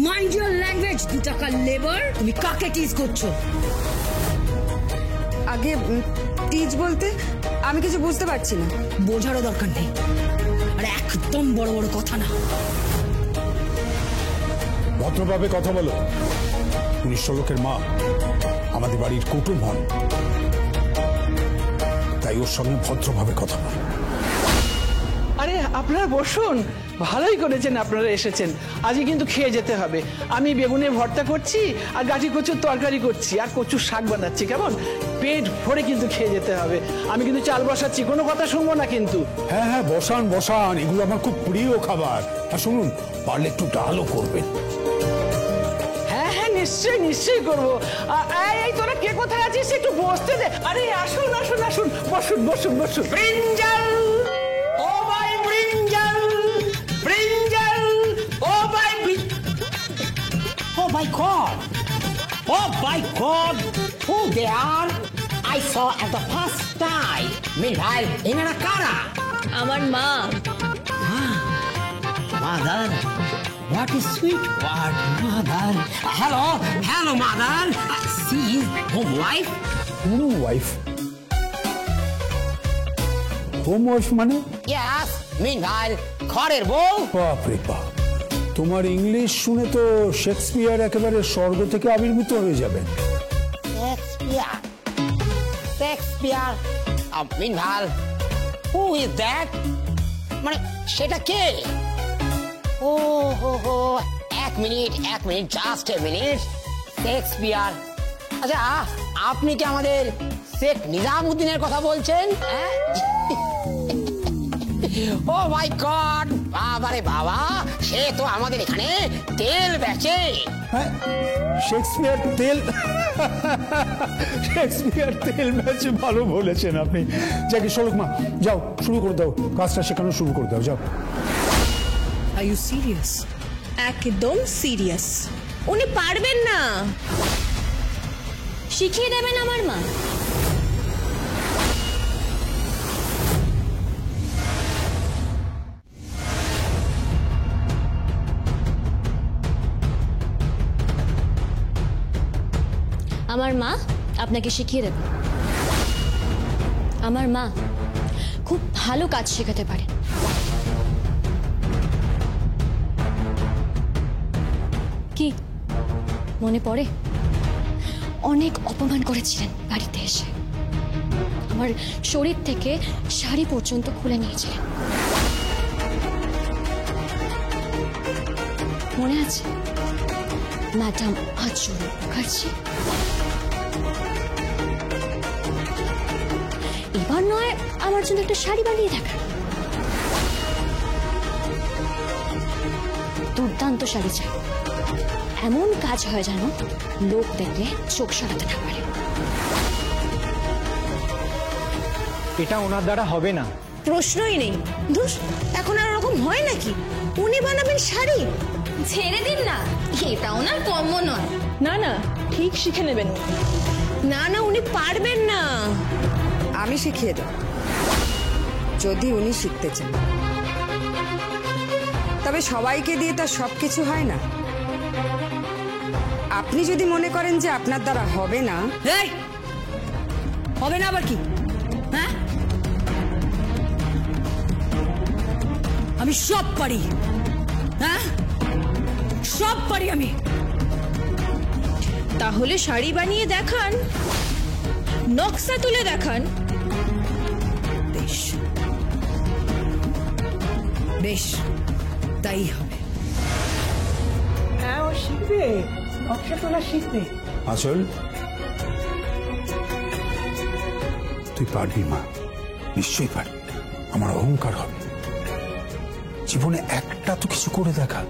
Mind your language. 2 টাকার labour, তুমি কাকে টিজ করছো? আগে টিজ বলতে আমি কিছু বুঝতে পারছি না। বোঝারও দরকার নেই, আর একদম বড় বড় কথা না। ভদ্রভাবে কথা বলো। উনি ষোলকের মা, আমাদের বাড়ির কুটুম হন, তাই ওর সঙ্গে ভদ্রভাবে কথা বলো। আরে আপনারা বসুন, ভালোই করেছেন আপনারা এসেছেন। আজকে কিন্তু খেয়ে যেতে হবে। আমি বেগুনের ভর্তা করছি আর গাঠি কচুর তরকারি করছি আর কচুর শাক বানাচ্ছি, কেমন? পেট ভরে কিন্তু খেয়ে যেতে হবে। আমি কিন্তু চাল বসাচ্ছি, কোনো কথা শুনবো না কিন্তু। হ্যাঁ হ্যাঁ, বসান বসান, এগুলো আমার খুব প্রিয় খাবার। আর শুনুন, পারলে একটু ডালও করবেন। হ্যাঁ হ্যাঁ, নিশ্চয়ই নিশ্চয়ই করবো। এই তোরা কে কোথায় আছিস একটু বসতে দে। আরে আসুন আসুন আসুন, বসুন বসুন বসুন। ব্রিঞ্জাল, ও ভাই ব্রিঞ্জাল, ব্রিঞ্জাল, ও ভাই। Oh my God! Oh my God! Who they are? I saw at the first time. Meanwhile, এনারা কারা? আমার মা। Mother. What a sweet word, mother. Hello, hello, mother. She is home wife. Home wife? Home wife মানে? Yes. Meanwhile, ঘরের বউ. বাপরে বাপ, তোমার ইংলিশ শুনে তো শেক্সপিয়ার একেবারে স্বর্গ থেকে আবির্ভূত হয়ে যাবেন। Shakespeare. Shakespeare. Meanwhile, who is that? মানে সেটা কে? ও হো হো, এক minute, just a minute. Shakespeare. আচ্ছা, আপনি কি আমাদের শেখ নিজামুদ্দিনের কথা বলছেন? ও মাই গড, বাবারে বাবা, সে তো আমাদের এখানে তেল বেচে। হ্যাঁ, শেক্সপিয়ার তেল, শেক্সপিয়ার তেল বেচে, ভালো বলেছেন আপনি। যাকে ষোলক মা, যাও শুরু করে দাও, কাজটা শেখানো শুরু করে দাও, যাও। Are you serious? একদম সিরিয়াস। উনি পারবেন না, শিখিয়ে দেবেন আমার মা। আমার মা আপনাকে শিখিয়ে দেবে। আমার মা খুব ভালো কাজ শেখাতে পারে। কি মনে পড়ে? অনেক অপমান করেছিলেন বাড়িতে এসে, আমার শরীর থেকে শাড়ি পর্যন্ত খুলে নিয়েছিলেন, মনে আছে? ম্যাডাম আচরণ মুখার্জি। এবার নয় আমার জন্য একটা শাড়ি বানিয়ে দেখা। দুর্দান্ত শাড়ি চাই, এমন কাজ হয় যেন লোক দেখলে চোখ সরাতে না পারে। এটা ওনার দ্বারা হবে না। প্রশ্নই নেই। ধুস, এখন আর ওরকম হয় নাকি? উনি বানাবেন শাড়ি? ছেড়ে দিন না, এটা ওনার কর্ম নয়। না না, ঠিক শিখে নেবেন। না না, উনি পারবেন না। আমি শিখিয়ে দেব, যদি উনি শিখতে চান। তবে সবাইকে দিয়ে তার সবকিছু হয় না। আপনি যদি মনে করেন যে আপনার দ্বারা হবে না। হবে না আবার কি? হ্যাঁ, আমি সব পারি। হ্যাঁ, সব পারি আমি। তাহলে শাড়ি বানিয়ে দেখান, নকশা তুলে দেখান। বেশ বেশ, তাই হবে। হ্যাঁ, ও শিখবে, নকশা তোলা শিখবে। আচল, তুই পারবি মা, নিশ্চয়ই পারবি। আমার অহংকার হবে। জীবনে একটা তো কিছু করে দেখা,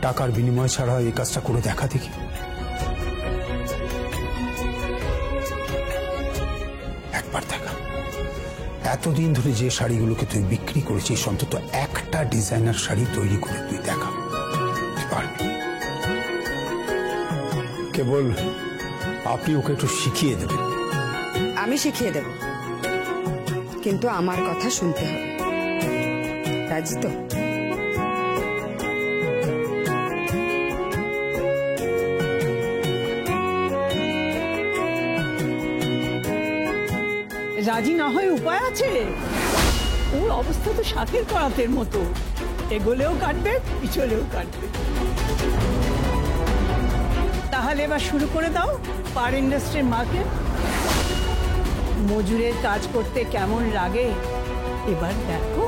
টাকার বিনিময় ছাড়া এই কাজটা করে দেখা দেখি। একবার দেখা। এতদিন ধরে যে শাড়িগুলোকে তুই বিক্রি করেছিস, অন্তত একটা ডিজাইনার শাড়ি তৈরি করে তুই দেখা, পারবি। কেবল আপনি ওকে একটু শিখিয়ে দেবেন। আমি শিখিয়ে দেব, কিন্তু আমার কথা শুনতে হবে। রাজি তো? রাজি না হয়ে উপায় আছে? ওর অবস্থা তো শাকের করাতের মতো, এগোলেও কাটবে পিছলেও কাটবে। তাহলে এবার শুরু করে দাও পার ইন্ডাস্ট্রির মার্কেট। মজুরের কাজ করতে কেমন লাগে এবার দেখো।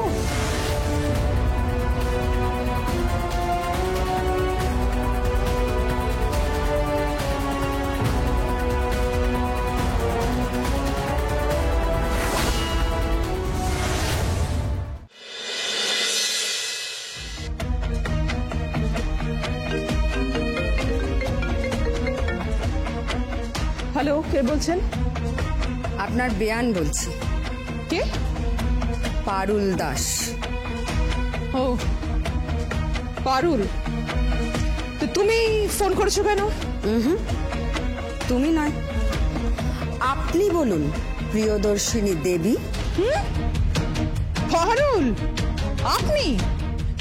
হ্যালো, কে বলছেন? আপনার বেয়ান বলছি। কে? পারুল দাস। ও পারুল, তো তুমি ফোন করেছো কেন? তুমি নয়, আপনি বলুন প্রিয়দর্শিনী দেবী। পারুল, আপনি?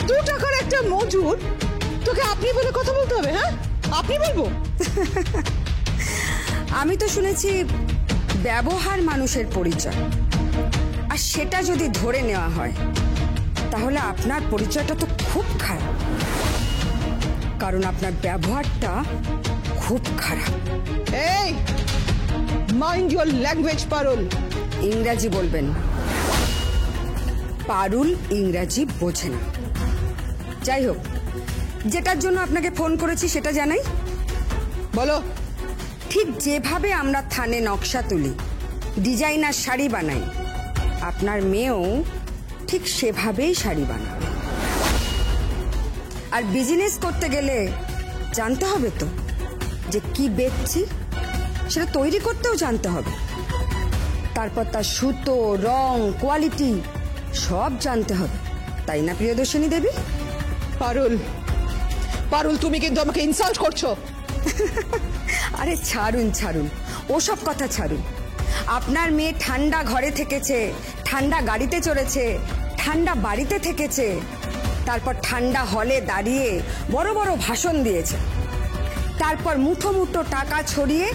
2 টাকার একটা মজুর, তোকে আপনি বলে কথা বলতে হবে? হ্যাঁ, আপনি বলবো? আমি তো শুনেছি ব্যবহার মানুষের পরিচয়, আর সেটা যদি ধরে নেওয়া হয় তাহলে আপনার পরিচয়টা তো খুব খারাপ, কারণ আপনার ব্যবহারটা খুব খারাপ। এই, মাইন্ড ইউর ল্যাঙ্গুয়েজ পারুল। ইংরাজি বলবেন না, পারুল ইংরাজি বোঝে না। যাই হোক, যেটার জন্য আপনাকে ফোন করেছি সেটা জানাই। বলো। ঠিক যেভাবে আমরা থানে নকশা তুলি, ডিজাইনার শাড়ি বানাই, আপনার মেয়েও ঠিক সেভাবেই শাড়ি বানাবে। আর বিজনেস করতে গেলে জানতে হবে তো যে কি বেচছি, সেটা তৈরি করতেও জানতে হবে। তারপর তার সুতো, রং, কোয়ালিটি সব জানতে হবে, তাই না প্রিয়দর্শিনী দেবী? পারুল, পারুল, তুমি কিন্তু আমাকে ইনসাল্ট করছো। আরে ছাড়ুন ছাড়ুন, ওসব কথা ছাড়ুন। আপনার মেয়ে ঠান্ডা ঘরে থেকেছে, ঠান্ডা গাড়িতে চড়েছে, ঠান্ডা বাড়িতে থেকেছে, তারপর ঠান্ডা হলে দাঁড়িয়ে বড় বড় ভাষণ দিয়েছে, তারপর মুঠো মুঠো টাকা ছড়িয়ে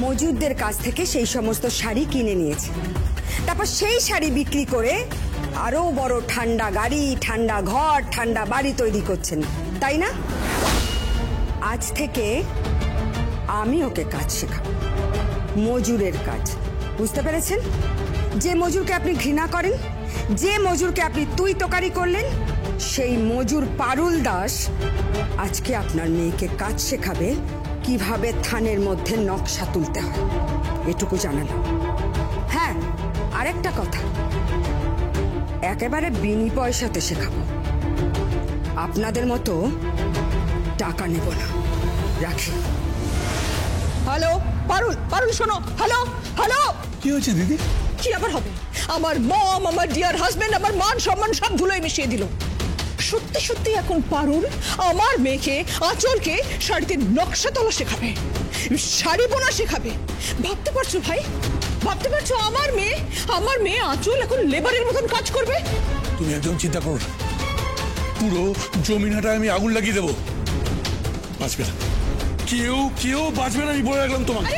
মজুরদের কাছ থেকে সেই সমস্ত শাড়ি কিনে নিয়েছে, তারপর সেই শাড়ি বিক্রি করে আরো বড় ঠান্ডা গাড়ি, ঠান্ডা ঘর, ঠান্ডা বাড়ি তৈরি করছেন, তাই না? আজ থেকে আমি ওকে কাজ শেখাবো, মজুরের কাজ। বুঝতে পেরেছেন? যে মজুরকে আপনি ঘৃণা করেন, যে মজুরকে আপনি তুই তোকারি করলেন, সেই মজুর পারুল দাস আজকে আপনার মেয়েকে কাজ শেখাবে কিভাবে থানের মধ্যে নকশা তুলতে হয়। এটুকু জানালাম। হ্যাঁ, আরেকটা কথা, একেবারে বিনি পয়সাতে শেখাবো, আপনাদের মতো টাকা নেব না। রাখি। হ্যালো পারুল, পারুল শোনো। Hello, hello. কি হয়েছে দিদি? কি আবার হবে? আমার মম, আমার ডিয়ার হাজবেন্ড, আমার মান সম্মান সব ধুলোয় মিশিয়ে দিল। সত্যি সত্যি এখন পারুল আমার মেয়েকে, আঁচলকে শাড়িতে নকশা তোলা শেখাবে, শাড়ি বোনা শেখাবে। ভাবতে পারছো ভাই? ভাবতে পারছো আমার মেয়ে আঁচল এখন লেবারের মতন কাজ করবে? তুমি একদম চিন্তা করো না, পুরো জমিনাটা আমি আগুন লাগিয়ে দেবো, বাঁচবে না কেউ বাঁচবে না, আমি বলে রাখলাম তোমাকে।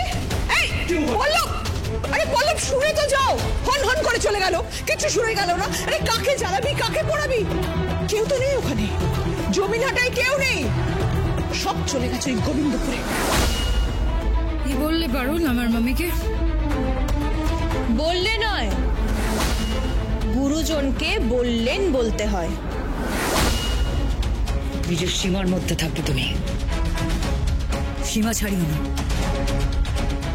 আরে পল্লব, শুনে তো যাও। হন হন করে চলে গেল, কিছু শুনে গেল না। আরে কাকে জ্বালাবি, কাকে পড়াবি? কেউ তো নেই ওখানে, জমিনহাটায় কেউ নেই, সব চলে গেছে ওই গোবিন্দপুরে। কি বললে পারুল আমার মামিকে? বললে নয়, গুরুজনকে বললেন বলতে হয়। নিজের সীমার মধ্যে থাকবে তুমি, সীমা ছাড়িও না।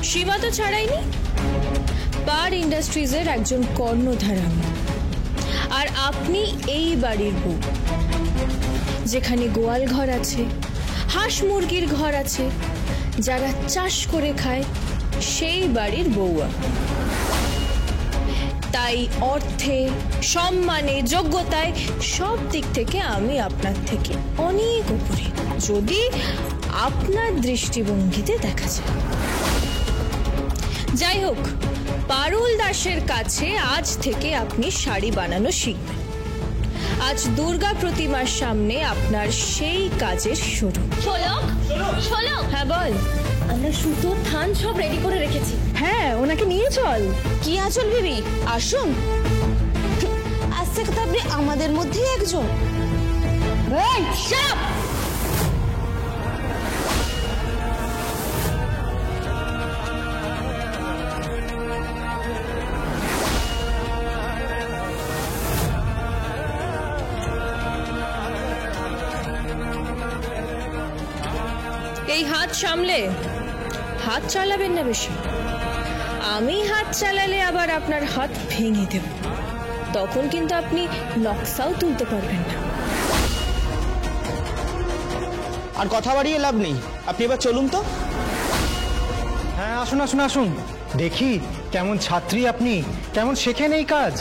সীমা তো ছাড়াইনি, পার ইন্ডাস্ট্রিজের একজন কর্ণধার আমি, আর আপনি এই বাড়ির বউ, যেখানে গোয়াল ঘর আছে, হাঁস মুরগির ঘর আছে, যারা চাষ করে খায়, সেই বাড়ির বউ। তাই অর্থে, সম্মানে, যোগ্যতায় সব দিক থেকে আমি আপনার থেকে অনেক উপরে, যদি আপনার দৃষ্টিভঙ্গিতে দেখা যায়। যাই হোক, পারুল দাসের কাছে আজ থেকে আপনি শাড়ি বানানো শিখবেন। আজ দুর্গা প্রতিমার সামনে আপনার সেই কাজের শুরু। শোলক শোলক, হ্যাঁ বল। আমরা সুতোর থান সব রেডি করে রেখেছি। হ্যাঁ, ওনাকে নিয়ে চল। কি আঁচল বিবি, আসুন। আজ থেকে তো আপনি আমাদের মধ্যেই একজন। এই হাত সামলে হাত চালাবেন না বেশি। আমি হাত চালালে আবার আপনার হাত ভেঙে দেব, তখন কিন্তু আপনি নকশাও তুলতে পারবেন না। আর কথা বাড়িয়ে লাভ নেই, আপনি এবার চলুন তো। হ্যাঁ, আসুন আসুন আসুন, দেখি কেমন ছাত্রী আপনি, কেমন শেখেন এই কাজ।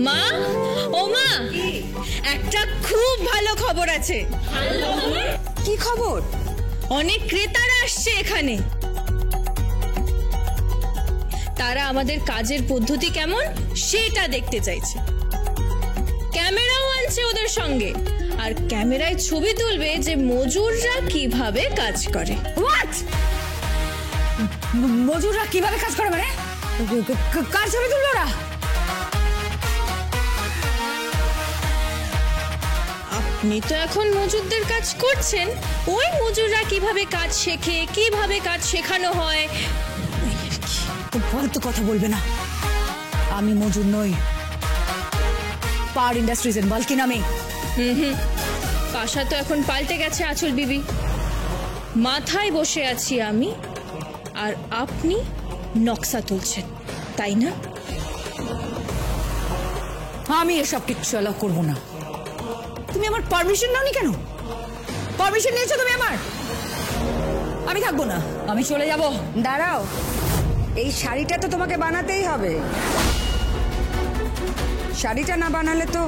মা, ও মা, একটা খুব ভালো খবর আছে। কি খবর? অনেক ক্রেতারা আসছে এখানে। তারা আমাদের কাজের পদ্ধতি কেমন সেটা দেখতে চাইছে। ক্যামেরাও আনছে ওদের সঙ্গে, আর ক্যামেরায় ছবি তুলবে যে মজুররা কিভাবে কাজ করে। হোয়াট? মজুররা কিভাবে কাজ করে মানে? কার ছবি তুললো ওরা? আপনি তো এখন মজুরদের কাজ করছেন, ওই মজুররা কিভাবে কাজ শেখে, কিভাবে কাজ শেখানো হয়। ফালতু কথা বলবে না, আমি মজুর নই। পার ইন্ডাস্ট্রিজ এন্ড বাল্কি নামে। পাশা তো এখন পাল্টে গেছে আঁচল বিবি। মাথায় বসে আছি আমি, আর আপনি নকশা তুলছেন, তাই না? আমি এসব কিচ্ছু অ্যালাউ করবো না। তুমি আমার পারমিশন নাওনি কেন? পারমিশন নিয়েছো তুমি আমার? আমি থাকবো না, আমি চলে যাব। দাঁড়াও, এই শাড়িটা তো তোমাকে বানাতেই হবে। শাড়িটা না বানালে তো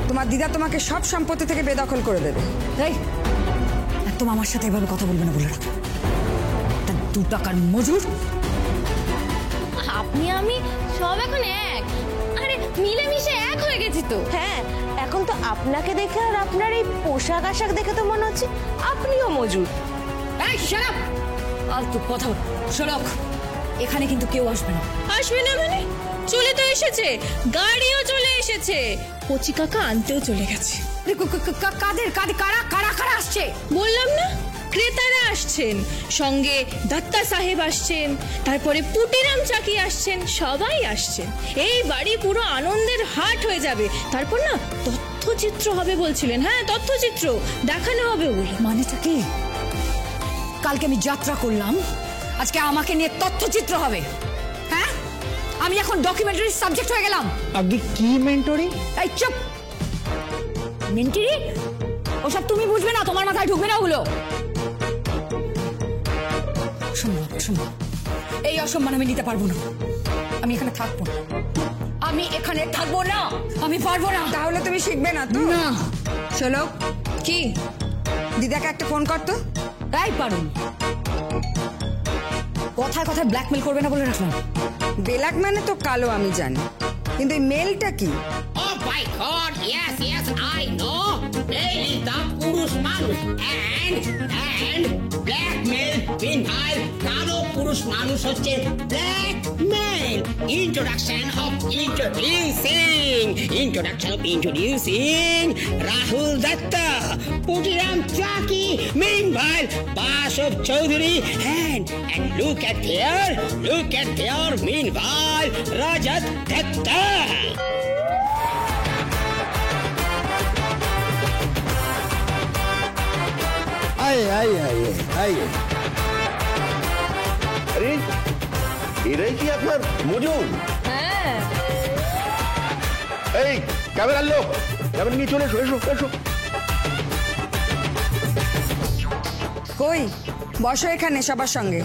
তোমার দিদা তোমাকে সব সম্পত্তি থেকে বেদখল করে দেবে। এই একদম আমার সাথে এভাবে কথা বলবে না বলে রাখো। তা 2 টাকার মজুর। আপনি আমি সব এখন এক। আরে মিলেমিশে এক হয়ে গেছি তো। হ্যাঁ, এখন তো আপনাকে দেখে আর আপনার এই পোশাক আশাক দেখে তো মনে হচ্ছে আপনিও মজুর। এই শাট আপ! ফালতু কথা বল। শোলক, এখানে কিন্তু কেউ আসবে না। আসবে না মানে? চলে তো এসেছে, গাড়িও চলে এসেছে, কচি কাকা আনতেও চলে গেছে। কাদের কারা কারা কারা আসছে? বললাম না, ক্রেতারা আসছেন, সঙ্গে দত্তা সাহেব আসছেন, তারপরে পুটিরাম চাকি আসছেন, সবাই আসছেন। এই বাড়ি পুরো আনন্দের হাট হয়ে যাবে। তারপর না তথ্যচিত্র হবে বলছিলেন। হ্যাঁ, তথ্যচিত্র দেখানো হবে বলে। মানেটা কি? কালকে আমি যাত্রা করলাম, আজকে আমাকে নিয়ে তথ্যচিত্র হবে? হ্যাঁ, আমি এখন ডকুমেন্টারি সাবজেক্ট হয়ে গেলাম। আগে কি মেন্টরিং? এই চুপ! মেন্টরি ওসব তুমি বুঝবে না, তোমার মাথায় ঢুকবে না ওগুলো। অসম্মান, অসম্মান। এই অসম্মান আমি নিতে পারবো না, আমি এখানে থাকবো না। আমি এখানে থাকবো না, আমি পারবো না। তাহলে তুমি শিখবে না তো? না। চলো, কি? দিদাকে একটা ফোন করতো। তাই পারুন, কথায় কথায় ব্ল্যাকমেল করবে না বলে রাখলাম। ব্ল্যাক মানে তো কালো আমি জানি, কিন্তু এই মেলটা কি? Oh my God! Yes, yes, I know. Male is the পুরুষ মানুষ and blackmail meanwhile কালো পুরুষ মানুষ হচ্ছে blackmail. Introduction of introducing Rahul Datta, Putiram Chaki, meanwhile Bashav Chaudhary and look at there meanwhile Rajat Datta. আরে এরাই কি আপনার মজুর? হ্যাঁ। এই ক্যামেরার লোক, ক্যামেরা নিয়ে চলে এসো এসো এসো। কই, বসো এখানে সবার সঙ্গে।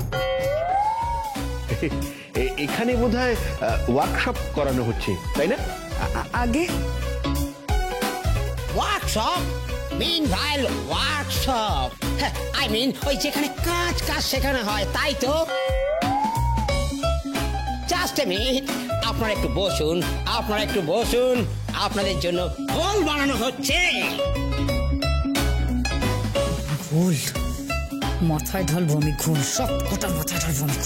এখানে বোধহয় ওয়ার্কশপ করানো হচ্ছে, তাই না? আগে workshop meanwhile workshop, I mean ওই যেখানে কাজ শেখানো হয়, তাই তো? জাস্ট এ মিনিট, আপনারা একটু বসুন, আপনাদের জন্য ঘোল বানানো হচ্ছে। ঘোল মাথায় ঢালবো আমি, ঘোল সব কটা মাথায় ঢালবো আমি।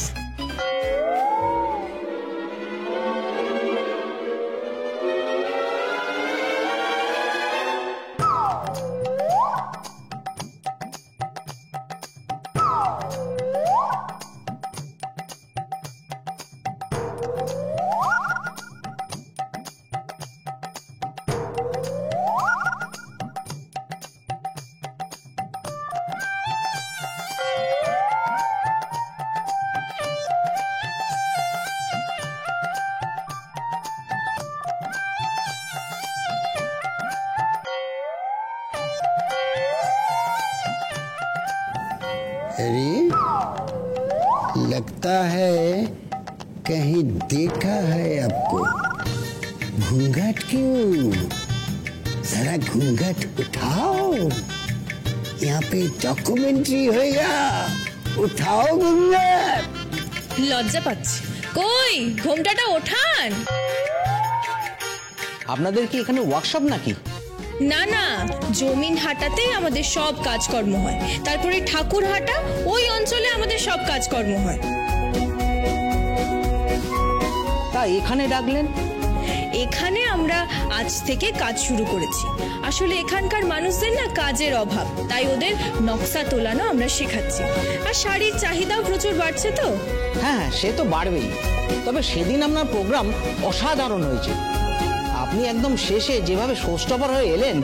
अरे लगता है कहीं देखा है आपको। घूंघट क्यों? जरा घूंघट उठाओ, यहाँ पे डॉक्यूमेंट्री होगा। उठाओ घूंघट। লজ্জা পাচ্ছি, কই ঘোমটাটা ওঠান। আপনাদের কি এখানে ওয়ার্কশপ নাকি? না না, জমিন হাটাতেই আমাদের সব কাজকর্ম হয়, তারপরে ঠাকুর হাটা, ওই অঞ্চলে আমাদের সব কাজকর্ম হয়। তা এখানে ডাকলেন? এখানে আমরা আজ থেকে কাজ শুরু করেছি। আসলে এখানকার মানুষদের না কাজের অভাব, তাই ওদের নকশা তোলানো আমরা শেখাচ্ছি। আর শাড়ির চাহিদাও প্রচুর বাড়ছে তো। হ্যাঁ, সে তো বাড়বেই। তবে সেদিন আপনার প্রোগ্রাম অসাধারণ হয়েছে। আপনি একদম শেষে যেভাবে শোস্টপার হয়ে এলেন,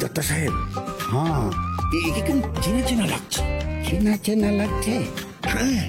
दत्ता साहेब, हाँ लेकिन चीना चीना लगता, चीना चीना लगता है। हाँ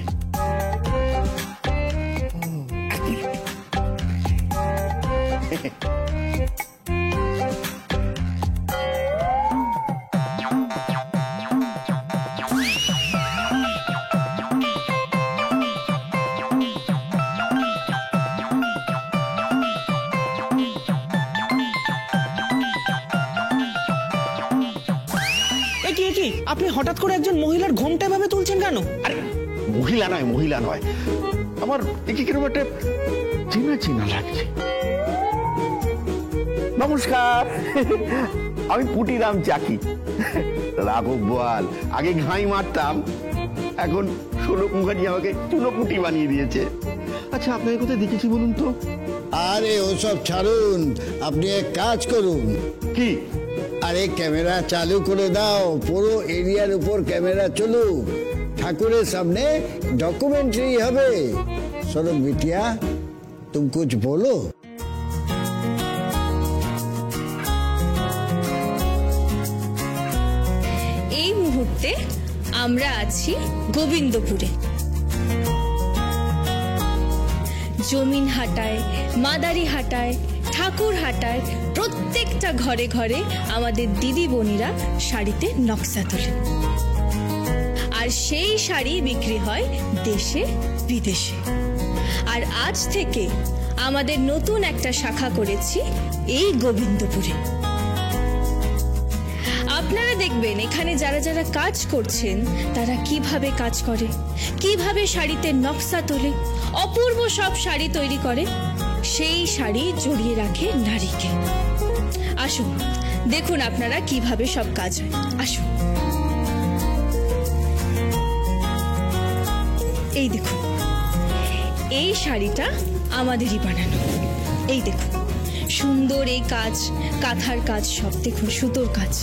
আপনি হঠাৎ করে একজন মহিলার ঘোমটা ভাবে তুলছেন কেন? আরে মহিলা নয়, আমার দেখি কিরকম একটা চেনা চেনা লাগছে। নমস্কার, আমি পুটিরাম চাকি। রাঘব বোয়াল, আগে ঘাই মারতাম, এখন 16 মুখার্জি আমাকে চুনো পুটি বানিয়ে দিয়েছে। আচ্ছা, আপনাকে কোথায় দেখেছি বলুন তো? আরে ওসব ছাড়ুন, আপনি এক কাজ করুন। কি? আরে ক্যামেরা চালু করে দাও, পুরো এরিয়ার উপর ক্যামেরা চলুক, ঠাকুরের সামনে ডকুমেন্টারি হবে। সরো বিটিয়া, तुम कुछ बोलो। আমরা আছি গোবিন্দপুরে। জমিন হাটায়, মাদারি হাটায়, ঠাকুর হাটায়, প্রত্যেকটা ঘরে ঘরে আমাদের দিদি বোনেরা শাড়িতে নকশা তোলে। আর সেই শাড়ি বিক্রি হয় দেশে বিদেশে। আর আজ থেকে আমাদের নতুন একটা শাখা করেছি এই গোবিন্দপুরে। আপনারা দেখবেন এখানে যারা যারা কাজ করছেন তারা কিভাবে কাজ করে, কিভাবে শাড়িতে নকশা তোলে, অপূর্ব সব শাড়ি তৈরি করে, সেই শাড়ি জড়িয়ে রাখে নারীকে। আসুন দেখুন আপনারা কিভাবে সব কাজ হয়। আসুন, এই দেখুন, এই শাড়িটা আমাদেরই বানানো। এই দেখুন সুন্দর এই কাজ, কাঁথার কাজ, সব দেখুন সুতোর কাজ।